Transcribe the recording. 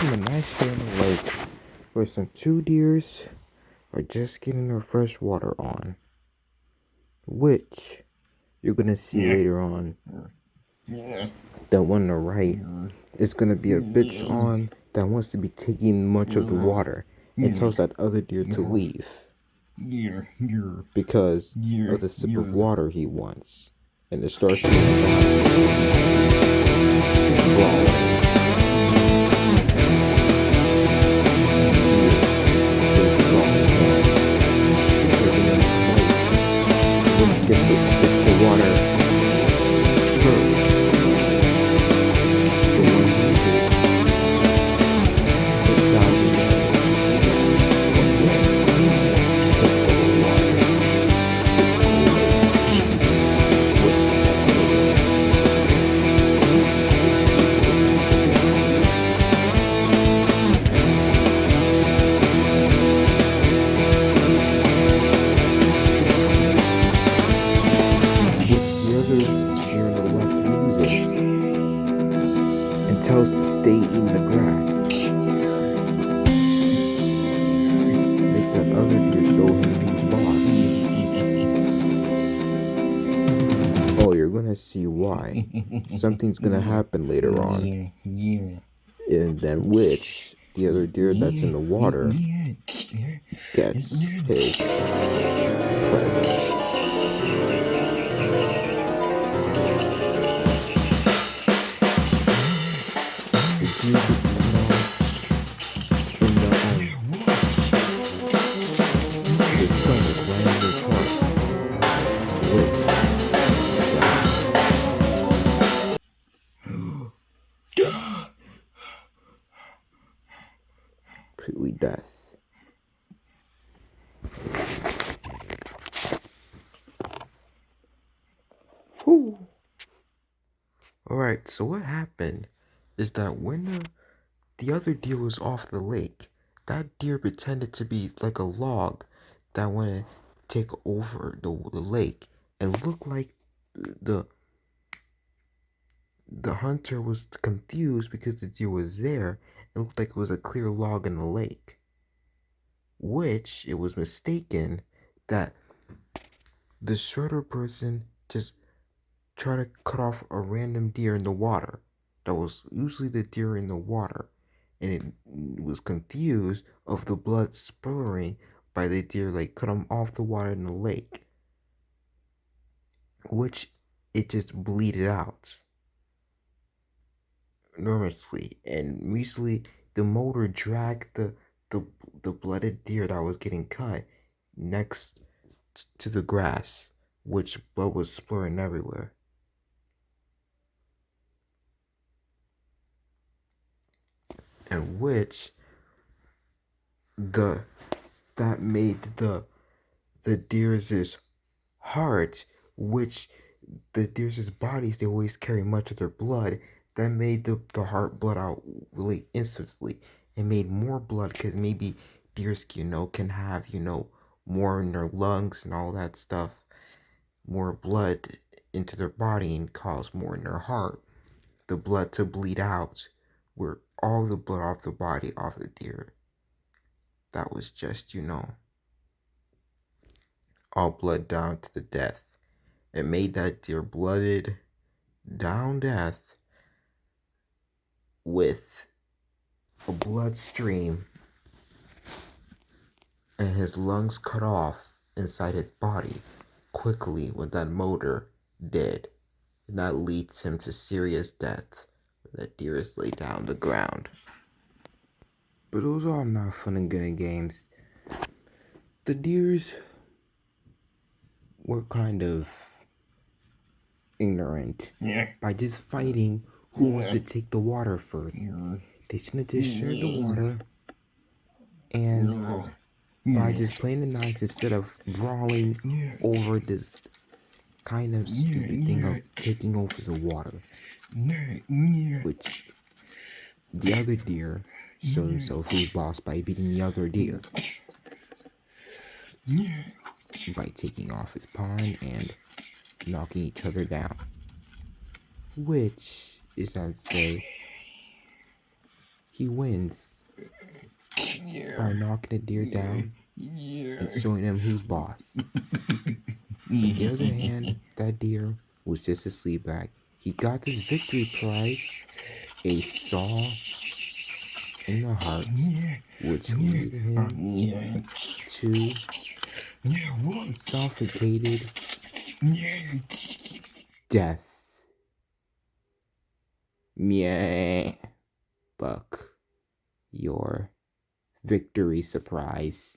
from a nice day on the lake where some two deers are just getting their fresh water on, which you're gonna see later on. The one on the right is gonna be a bitch on that wants to be taking much of the water and tells that other deer to leave because of the sip of water he wants, and it starts to brawling. Gets the water first. The one loses. It's out of the tells to stay in the grass. Make that other deer show him who's boss. Oh, you're gonna see why. Something's gonna happen later on. And then which the other deer that's in the water gets his present. Completely death. Whew. Alright, so what happened is that when the other deer was off the lake, that deer pretended to be like a log that wanted to take over the lake and looked like the hunter was confused because the deer was there. It looked like it was a clear log in the lake, which it was mistaken that the shredder person just tried to cut off a random deer in the water that was usually the deer in the water, and it was confused of the blood spurting by the deer, like cut him off the water in the lake, which it just bleeded out enormously. And recently the motor dragged the blooded deer that was getting cut next to the grass, which blood was splurting everywhere. And which that made the deer's heart, which the deer's bodies, they always carry much of their blood, that made the heart blood out really instantly. It made more blood because maybe deers, can have, more in their lungs and all that stuff, more blood into their body and cause more in their heart, the blood to bleed out, where all the blood off the body of the deer that was just, all blood down to the death. It made that deer blooded down death with a blood stream and his lungs cut off inside his body quickly when that motor did. And that leads him to serious death where that deer is laid down the ground. But those are all not fun and good games. The deers were kind of ignorant by just fighting who wants to take the water first. They shouldn't have just shared the water, and by just playing it nice instead of brawling over this kind of stupid thing of taking over the water, which the other deer showed himself who's boss by beating the other deer by taking off his pawn and knocking each other down, which is not to say he wins by knocking the deer down and showing him who's boss. On the other hand, that deer was just a sleepbag. He got this victory prize, a saw in the heart, which led him to suffocated death. Meh. Buck, your victory surprise.